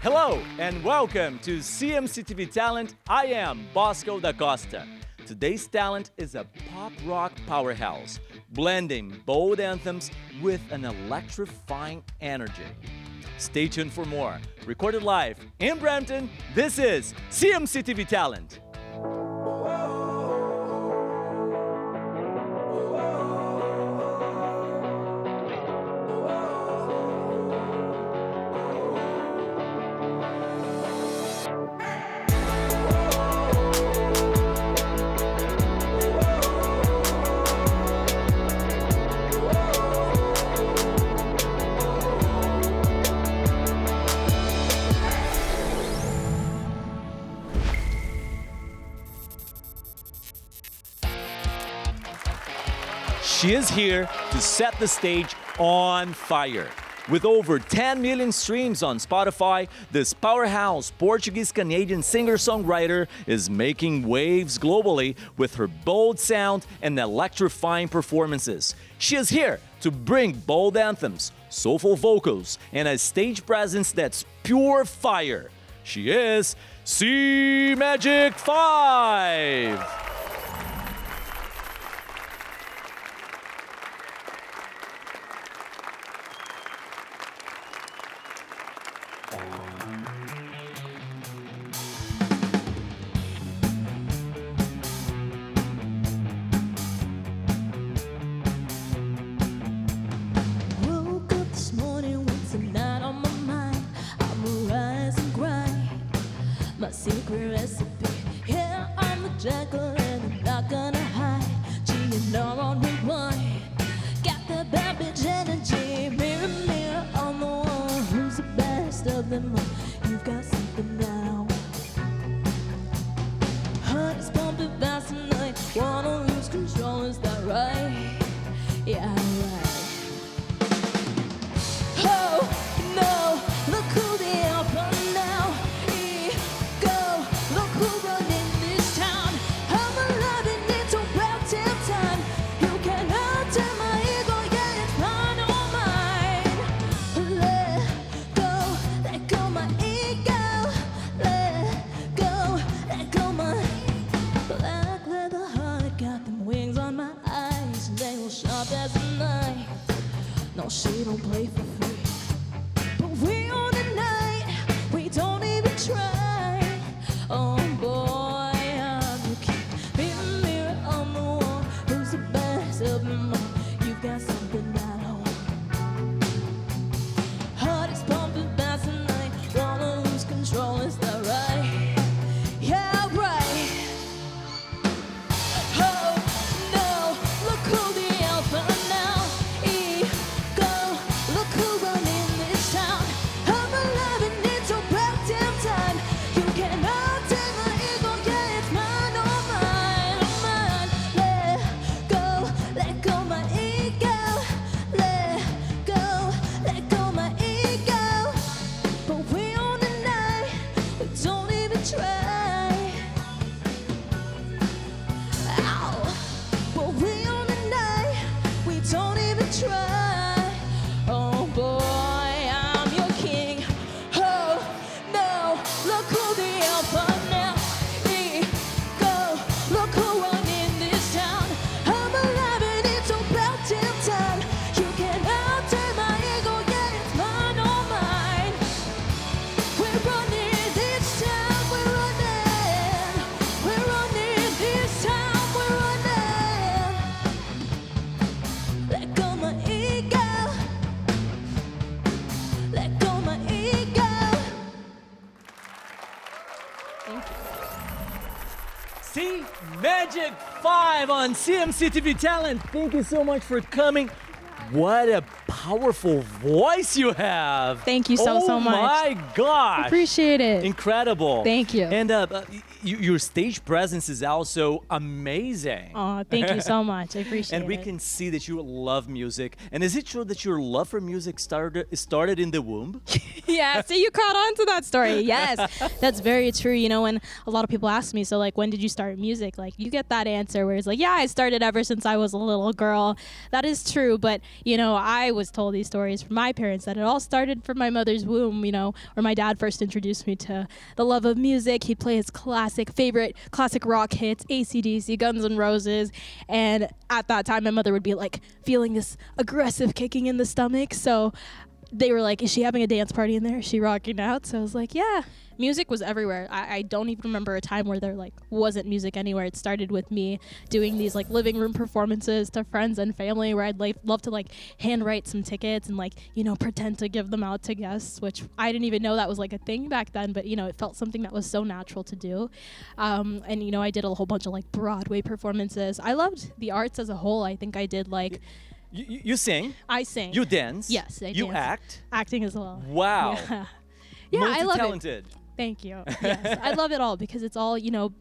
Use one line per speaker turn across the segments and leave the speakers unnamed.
Hello and welcome to CMCTV Talent. I am Bosco da Costa. Today's talent is a pop rock powerhouse, blending bold anthems with an electrifying energy. Stay tuned for more. Recorded live in Brampton, this is CMCTV Talent. She is here to set the stage on fire. With over 10 million streams on Spotify, this powerhouse Portuguese Canadian singer-songwriter is making waves globally with her bold sound and electrifying performances. She is here to bring bold anthems, soulful vocals, and a stage presence that's pure fire. She is CMAGIC5!
Woke up this morning with tonight on my mind. I'ma rise and grind my secret recipe. Yeah, I'm the jackal and I'm not gonna hide. GNR on rewind. Got that bad bitch energy. Mirror, mirror on the wall. Who's the best of them all? You've got something that I want. Heart is pumping fast tonight. Wanna lose control, is that right? Yeah, right. Oh no, look who they are from now. Ego, look who running this town. I'm alive and it's about damn time. You cannot tell my ego, yeah, it's mine, all mine. Let go my ego. Let go my black leather heart. Got them wings on my eyes, they will sharp as a knife. No, she don't play for free. But we own the night, we don't even try. Oh boy, I'm the king. Mirror, mirror on the wall, who's the best of them all? You've got something that I want. Heart is pumping fast tonight, wanna lose control, is that right? Yeah, right. Oh no, look who the alpha now. Ego, look who running this town. I'm alive and it's about damn time. You cannot take my ego, yeah, it's mine, all mine, all mine. Let go my ego. Let go my ego. But we own the night, we don't even try. Ow. But we own the night, we don't even try. Oh boy, I'm your king. Oh no, look who the alpha now. Ego, look who running this town. I'm alive and it's about damn time. You cannot take my ego, yeah, it's mine, all mine. We're running this town, we're running. We're running this town, we're running. Let go my ego. Let go my ego.
CMAGIC5 on CMCTV Talent. Thank you so much for coming. What a powerful voice you have.
Thank you so much.
Oh my gosh.
Appreciate it.
Incredible.
Thank you.
And your stage presence is also amazing.
Oh, thank you so much. I appreciate it.
And we can see that you love music. And is it true that your love for music started in the womb?
Yeah, so you caught on to that story. Yes, that's very true. You know, when a lot of people ask me, so like, when did you start music? Like, you get that answer where it's like, yeah, I started ever since I was a little girl. That is true. But, you know, I was told these stories from my parents that it all started from my mother's womb, you know, where my dad first introduced me to the love of music. He'd play his favorite classic rock hits, AC/DC, Guns N' Roses. And at that time, my mother would be like feeling this aggressive kicking in the stomach. So they were like, is she having a dance party in there? Is she rocking out? So I was like, yeah. Music was everywhere. I don't even remember a time where there like wasn't music anywhere. It started with me doing these like living room performances to friends and family where I'd love to like handwrite some tickets and like, you know, pretend to give them out to guests, which I didn't even know that was like a thing back then, but you know, it felt something that was so natural to do. And you know, I did a whole bunch of like Broadway performances. I loved the arts as a whole. I think I did like...
You sing?
I sing.
You dance?
Yes, I
You
dance.
act?
Acting as well.
Wow.
Yeah, yeah, I love it.
Multi-talented.
Thank you. Yes, I love it all because it's all, you know,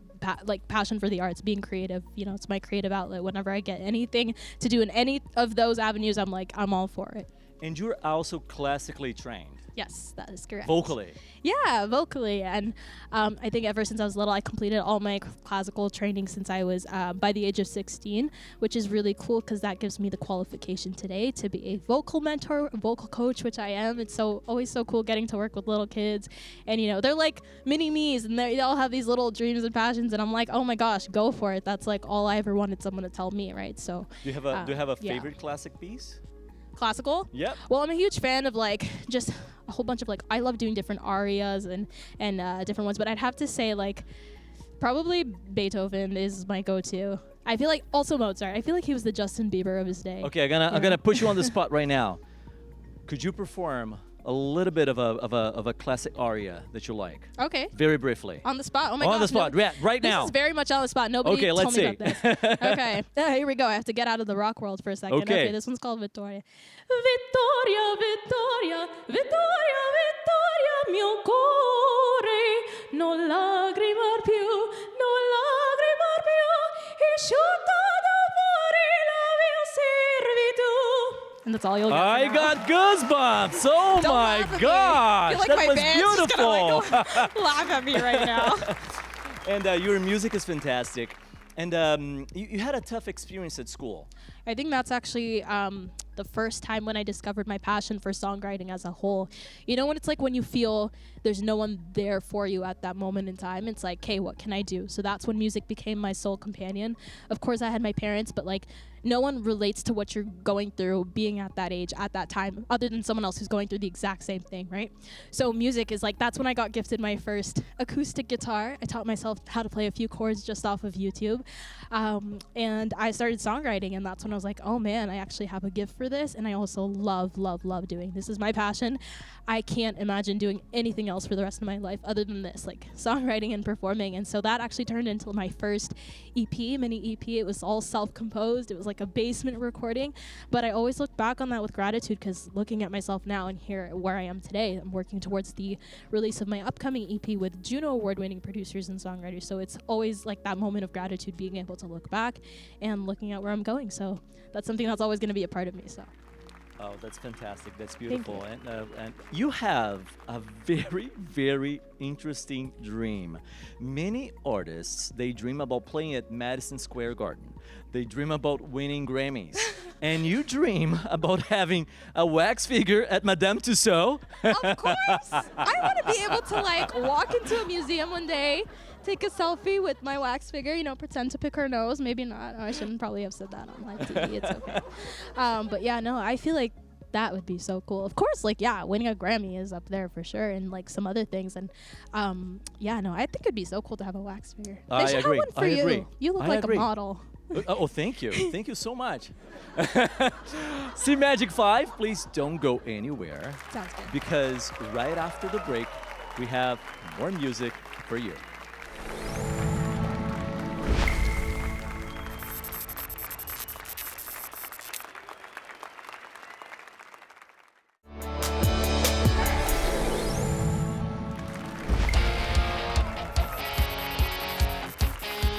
like passion for the arts, being creative. You know, it's my creative outlet. Whenever I get anything to do in any of those avenues, I'm like, I'm all for it.
And you're also classically trained.
Yes, that is correct.
Vocally.
Yeah, vocally. And I think ever since I was little, I completed all my classical training since I was by the age of 16, which is really cool because that gives me the qualification today to be a vocal mentor, a vocal coach, which I am. It's always so cool getting to work with little kids. And, you know, they're like mini me's and they all have these little dreams and passions. And I'm like, oh my gosh, go for it. That's like all I ever wanted someone to tell me, right? So
Do you have a
yeah.
favorite classic piece?
Classical?
Yep.
Well, I'm a huge fan of like just a whole bunch of like, I love doing different arias and different ones, but I'd have to say like probably Beethoven is my go-to. I feel like also Mozart. I feel like he was the Justin Bieber of his day.
Okay, I'm gonna put you on the spot right now. Could you perform a little bit of a classic aria that you like?
Okay.
Very briefly.
On the spot. Oh my god.
On the spot. Yeah, right now.
This is very much on the spot. Nobody
Okay,
told
let's
me
see.
about this. Okay. Here we go. I have to get out of the rock world for a second.
Okay.
This one's called Vittoria. Vittoria, Vittoria, Vittoria, Vittoria, mio cuore, non lagrimar più, non lagrimar più, asciutta d'amore la mia servitù. And that's all you'll get.
I
for now.
got goosebumps. Oh
Don't
my
laugh at me.
gosh.
I feel like
That
my
was
band's just gonna,
beautiful.
like, laugh at me right now.
And your music is fantastic. And you had a tough experience at school.
I think that's actually the first time when I discovered my passion for songwriting as a whole. You know, when it's like when you feel there's no one there for you at that moment in time, it's like, hey, what can I do? So that's when music became my sole companion. Of course, I had my parents, but like no one relates to what you're going through being at that age, at that time, other than someone else who's going through the exact same thing, right? So music is like, that's when I got gifted my first acoustic guitar. I taught myself how to play a few chords just off of YouTube. And I started songwriting, and that's when I was like, oh man, I actually have a gift for this. And I also love, love, love doing this. Is my passion. I can't imagine doing anything else for the rest of my life other than this, like songwriting and performing. And so that actually turned into my first mini EP. It was all self-composed. It was like a basement recording. But I always look back on that with gratitude, because looking at myself now and here where I am today, I'm working towards the release of my upcoming EP with Juno Award-winning producers and songwriters. So it's always like that moment of gratitude, being able to look back and looking at where I'm going. So that's something that's always going to be a part of me. So.
Oh, that's fantastic. That's beautiful. And you have a very, very interesting dream. Many artists, they dream about playing at Madison Square Garden. They dream about winning Grammys. And you dream about having a wax figure at Madame Tussauds.
Of course. I want to be able to like walk into a museum one day, take a selfie with my wax figure, you know, pretend to pick her nose. Maybe not. Oh, I shouldn't probably have said that on live TV. It's okay. But yeah, no, I feel like that would be so cool. Of course, like, yeah, winning a Grammy is up there for sure, and like some other things. And yeah, no, I think it'd be so cool to have a wax figure.
I
They should
agree.
have one for
I
you.
agree.
You look
I
like
agree.
a model.
Oh, thank you. Thank you so much. CMAGIC5, please don't go anywhere.
Sounds good.
Because right after the break, we have more music for you.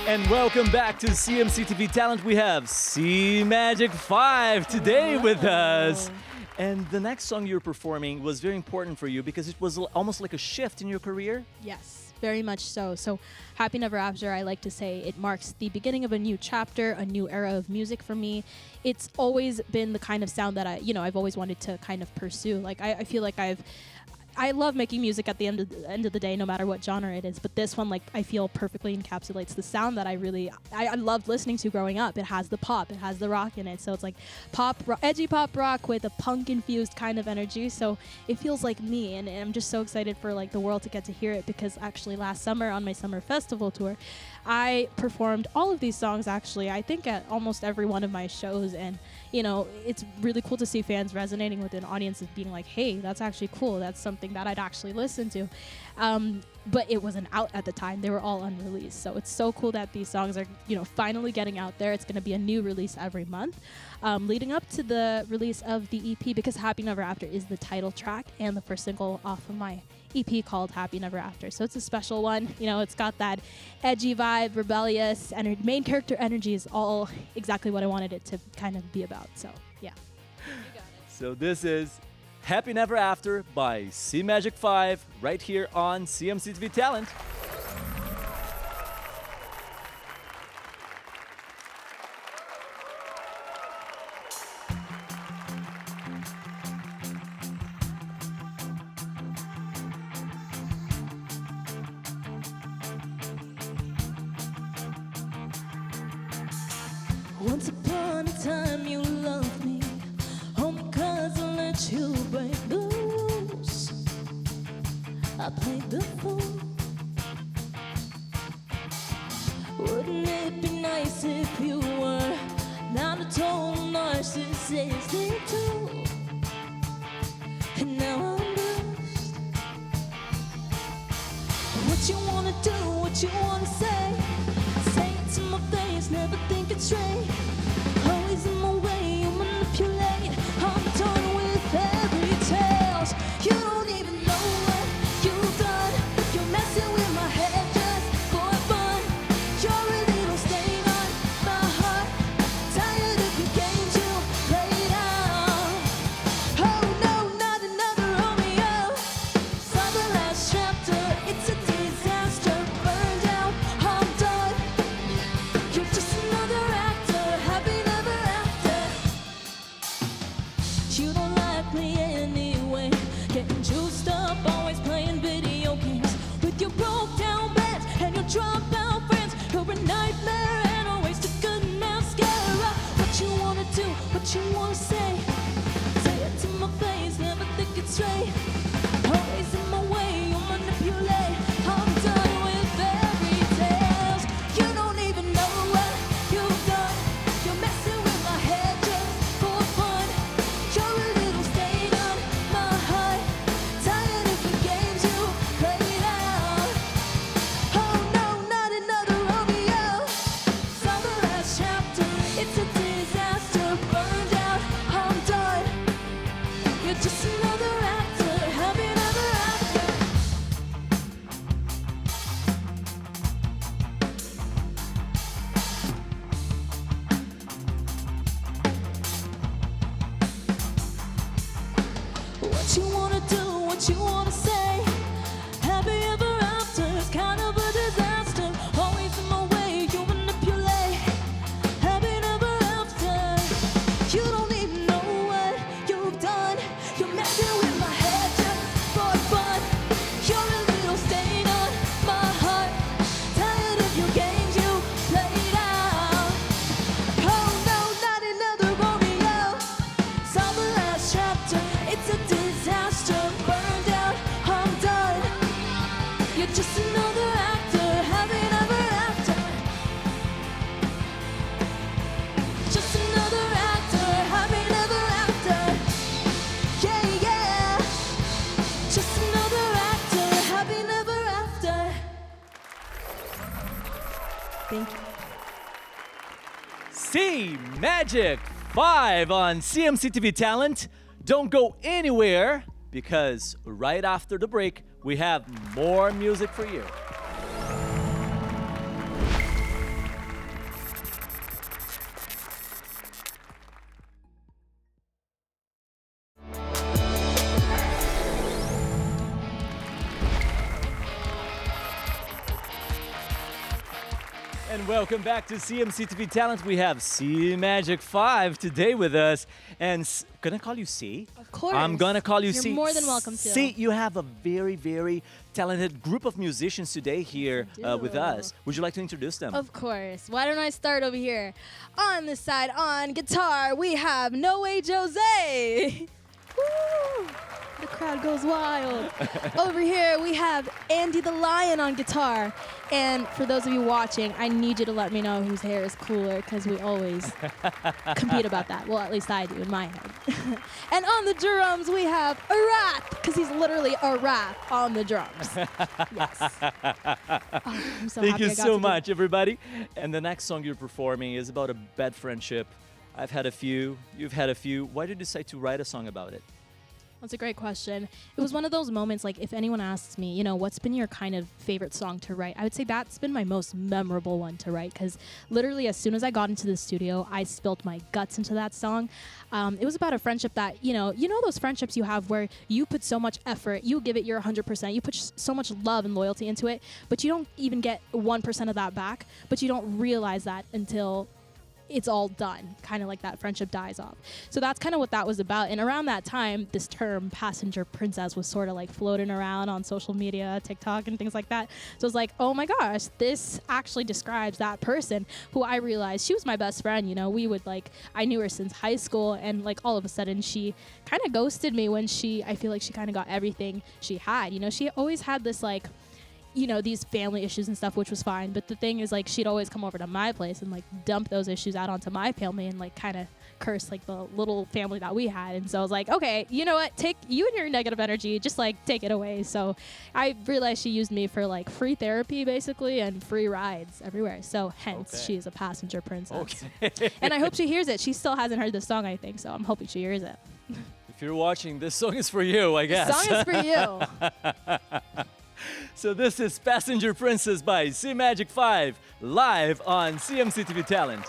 And welcome back to CMCTV Talent. We have CMAGIC5 today with us. And the next song you're performing was very important for you because it was almost like a shift in your career.
Yes, very much so. So Happy Never After, I like to say it marks the beginning of a new chapter, a new era of music for me. It's always been the kind of sound that I've always wanted to kind of pursue. Like I feel like I love making music at the end of the day, no matter what genre it is. But this one, like, I feel perfectly encapsulates the sound that I loved listening to growing up. It has the pop, it has the rock in it. So it's like edgy pop rock with a punk infused kind of energy. So it feels like me, and I'm just so excited for like the world to get to hear it, because actually last summer on my summer festival tour, I performed all of these songs actually, I think at almost every one of my shows. And it's really cool to see fans resonating with an audience of being like, hey, that's actually cool. That's something that I'd actually listen to. But it wasn't out at the time. They were all unreleased. So it's so cool that these songs are, finally getting out there. It's going to be a new release every month, leading up to the release of the EP, because Happy Never After is the title track and the first single off of my EP called Happy Never After. So it's a special one. It's got that edgy vibe, rebellious, and main character energy is all exactly what I wanted it to kind of be about. So, yeah. You got it.
So this is Happy Never After by CMAGIC5 right here on CMCTV Talent.
Once upon a time you loved me, only 'cause I let you break the rules. I played the fool. Wouldn't it be nice if you were not a total narcissistic tool? And now I'm bruised. What you wanna do, what you wanna say it to my face, never think it's straight. Always in my way, you manipulate. I'm torn with fairy tales. You don't even know what you've done. You're messing with my head just for fun. You're a little stain on my heart. Tired of the games you played out. Oh no, not another Romeo. Saw the last chapter, it's a disaster. Burned out, I'm done. You're just another actor, happy never after. You don't like me anyway. Getting juiced up, always playing video games with your broke down beds and your dropout friends. You're a nightmare and always a good mascara. What you wanna do, what you wanna say it to my face, never think it's straight. Always in my way, you manipulate. I'm done with fairy tales. You don't even know what you've done. You're messing with my head just for fun. You're a little stain on my heart. Tired of the games you played out. Oh no, not another Romeo. Saw the last chapter, it's a disaster. Burned out, I'm done. You're just another actor, happy never after. What you wanna do, what you wanna say. Happy ever after is kind of a disaster. Always in my way, you manipulate. Happy never after. You don't even know what you've done. You're messing with my head just for fun. You're a little stain on my heart. Tired of your games you played out. Oh no, not another Romeo. Saw the last chapter, it's a disaster. Burned out, I'm done. You're just another actor, happy never after. Just another actor, happy never after. Yeah, yeah. Just another actor, happy never after. Thank you.
CMAGIC5 on CMCTV Talent. Don't go anywhere, because right after the break, we have more music for you. And welcome back to CMCTV Talent. We have CMAGIC5 today with us. And can I call you C?
Of course.
I'm gonna call you
You're
C.
more than welcome to.
C, you have a very, very talented group of musicians today here with us. Would you like to introduce them?
Of course. Why don't I start over here? On this side, on guitar, we have No Way Jose. Woo! The crowd goes wild. Over here, we have Andy the Lion on guitar. And for those of you watching, I need you to let me know whose hair is cooler, because we always compete about that. Well, at least I do in my head. And on the drums, we have a rat, because he's literally a rat on the drums. Yes. Oh, I'm so
Thank
happy
you
I got
so
to do
much, everybody. And the next song you're performing is about a bad friendship. I've had a few. You've had a few. Why did you decide to write a song about it?
That's a great question. It was one of those moments, like, if anyone asks me, you know, what's been your kind of favorite song to write, I would say that's been my most memorable one to write, because literally as soon as I got into the studio, I spilled my guts into that song. It was about a friendship that, you know those friendships you have where you put so much effort, you give it your 100%, you put so much love and loyalty into it, but you don't even get 1% of that back, but you don't realize that until it's all done, kind of like that friendship dies off. So that's kind of what that was about. And around that time, this term passenger princess was sort of like floating around on social media, TikTok and things like that. So I was like, oh my gosh, this actually describes that person who I realized she was my best friend. You know, we would I knew her since high school, and like all of a sudden she kind of ghosted me when I feel like she kind of got everything she had. You know, she always had this these family issues and stuff, which was fine. But the thing is, she'd always come over to my place and dump those issues out onto my family and kind of curse the little family that we had. And so I was like, okay, you know what? Take you and your negative energy, just take it away. So I realized she used me for free therapy basically and free rides everywhere. So hence she is a passenger princess. Okay. And I hope she hears it. She still hasn't heard this song, I think. So I'm hoping she hears it.
If you're watching, this song is for you, I guess.
This song is for you.
So this is Passenger Princess by CMAGIC5 live on CMCTV Talent.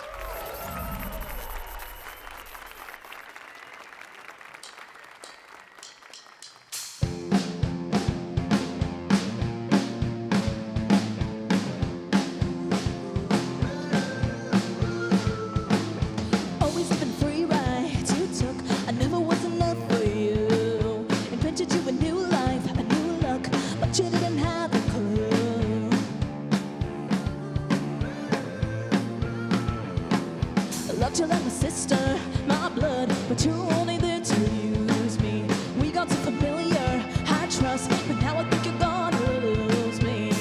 Always been free rides you took. I never was enough for you. Invented you a new life, a new look, but you didn't have a clue. I loved you like my sister, my blood, but you were only there to use me. We got too familiar, I trust, but now I think you're gonna lose me.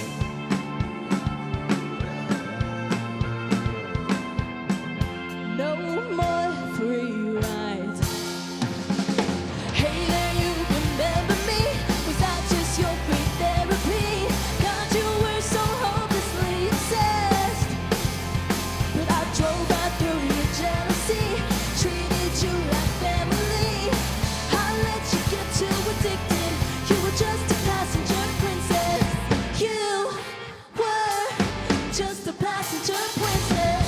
No more free rides. Hey there, you remember me? Was that just your free therapy? God, you were so hopelessly obsessed. But I drove right through your jealousy, treated you like family. I let you get too addicted. You were just a passenger princess. You were just a passenger princess.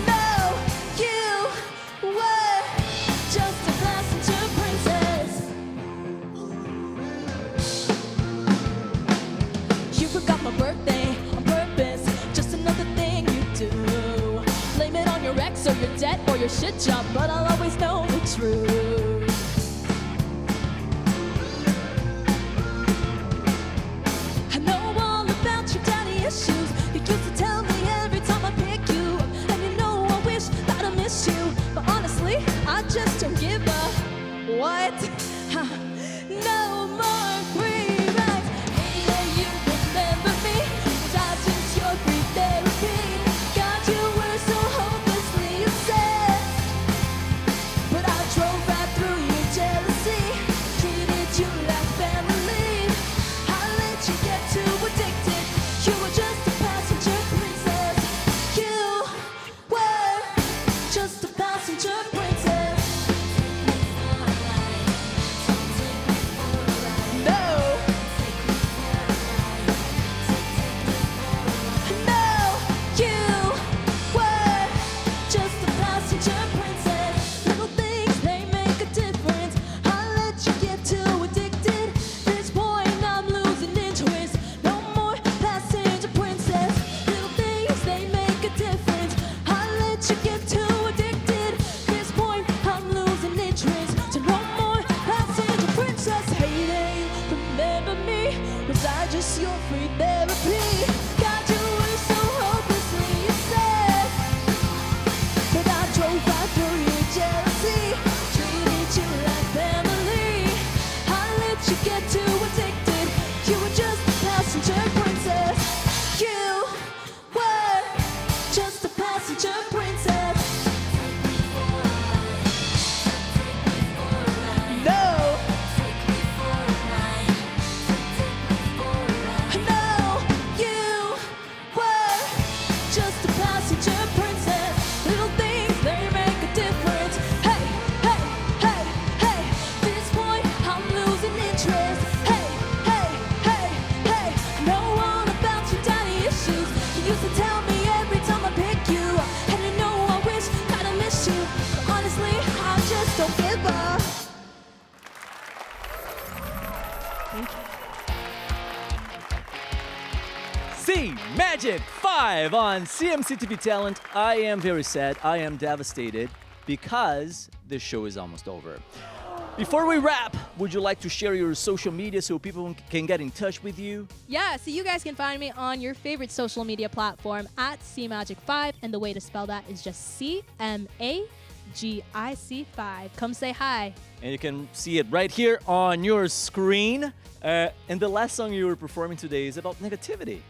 No, you were just a passenger princess. You forgot my birthday on purpose, just another thing you do. Blame it on your ex or your debt or your shit job, but I'll always know the truth. I know all about your daddy issues. You used to tell me every time I pick you up, and you know I wish that I missed you, but honestly, I just don't give a what. No more free rides. Hey there, you remember me? Was I just your free therapy? God, you were so hopelessly obsessed, but I drove right through let you get too addicted. At this point, I'm losing interest. So no more passenger princess hating. Remember me, was I just your free therapy? Got you away so hopelessly, you said. But I drove right through your jealousy. Treated you like family. I let you get too addicted. You were just a passenger princess. You were just a passenger princess. No. No, you were just a passenger princess. Little things, they make a difference. Hey, hey, hey, hey. This point, I'm losing interest. Hey, hey, hey, hey. No one about your daddy issues. You used to tell me every time I pick you up. And you know I wish that I miss you. But honestly, I just don't give up.
CMAGIC5 on CMCTV Talent. I am very sad. I am devastated because this show is almost over. Before we wrap, would you like to share your social media so people can get in touch with you?
Yeah, so you guys can find me on your favorite social media platform at CMAGIC5, and the way to spell that is just CMAGIC5. Come say hi.
And you can see it right here on your screen. And the last song you were performing today is about negativity.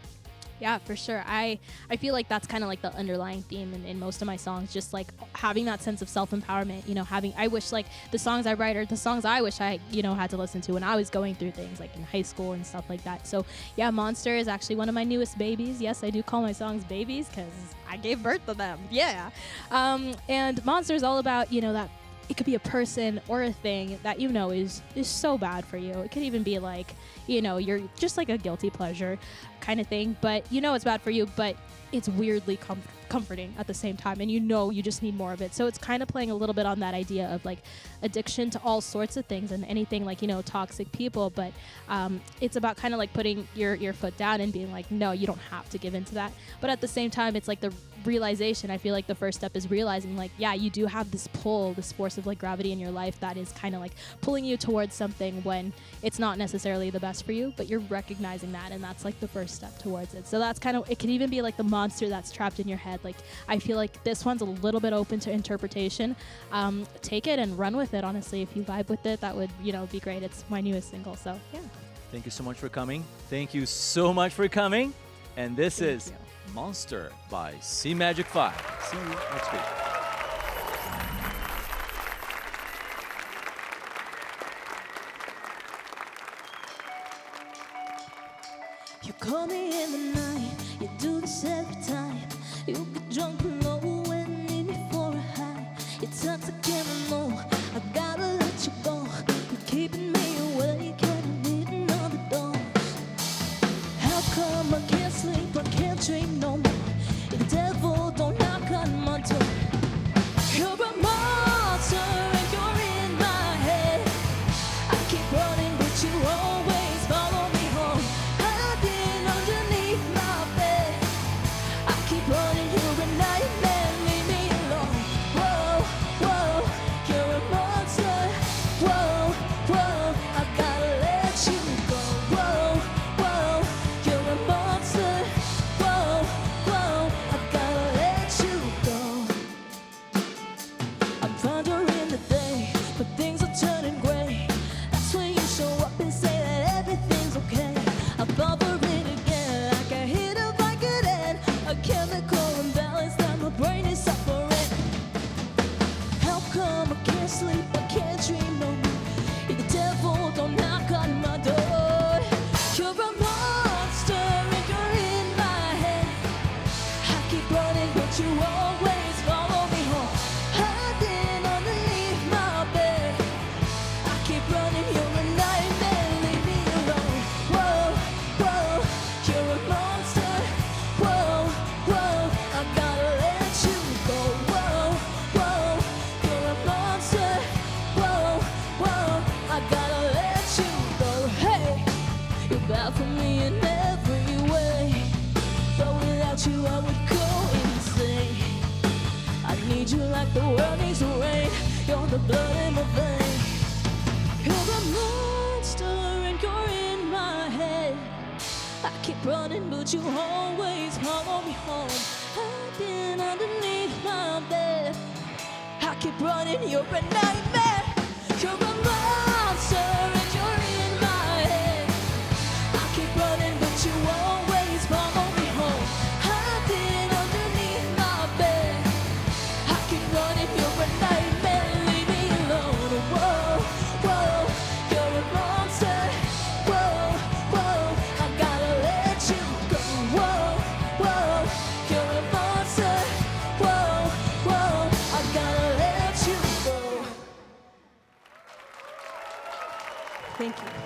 Yeah, for sure. I feel like that's kind of like the underlying theme in most of my songs, just like having that sense of self-empowerment, you know, I wish like the songs I write are the songs I wish I, you know, had to listen to when I was going through things like in high school and stuff like that. So yeah, Monster is actually one of my newest babies. Yes, I do call my songs babies because I gave birth to them. Yeah. And Monster is all about, you know, that it could be a person or a thing that you know is so bad for you. It could even be like, you know, you're just like a guilty pleasure kind of thing, but you know it's bad for you, but it's weirdly comforting at the same time, and you know you just need more of it. So it's kind of playing a little bit on that idea of like addiction to all sorts of things and anything like, you know, toxic people, but it's about kind of like putting your foot down and being like, no, you don't have to give into that. But at the same time, it's like the realization. I feel like the first step is realizing like, yeah, you do have this pull, this force of like gravity in your life that is kind of like pulling you towards something when it's not necessarily the best for you, but you're recognizing that, and that's like the first step towards it. So that's kind of, it can even be like the monster that's trapped in your head. Like I feel like this one's a little bit open to interpretation. Take it and run with it. Honestly, if you vibe with it, that would, you know, be great. It's my newest single, so yeah.
Thank you so much for coming. Thank you so much for coming. And this is
you.
Monster by CMAGIC5. See you next week.
You call me in the night, you do this every time. You get drunk low and need me for a high. You're toxic and I know I gotta let you go. You're keeping me awake and I'm needing another dose. How come I can't sleep, I can't dream no more? The devil don't knock on my door. You're a monster and you're in my head. I keep running but you always follow me home. Hiding underneath my bed. I keep running, you're a nightmare. need you like the world needs the rain. You're the blood in my vein. You're a monster and you're in my head. I keep running, but you always follow me home. Hiding underneath my bed. I keep running, you're a nightmare. You're a monster and you're in my head. I keep running, but you always follow me home. Hiding underneath my bed. I keep running, you're a nightmare. Leave me alone. Whoa, whoa, you're a monster. Whoa, whoa, I gotta let you go. Whoa, whoa, you're a monster. Whoa, whoa, I gotta let you go. Thank you.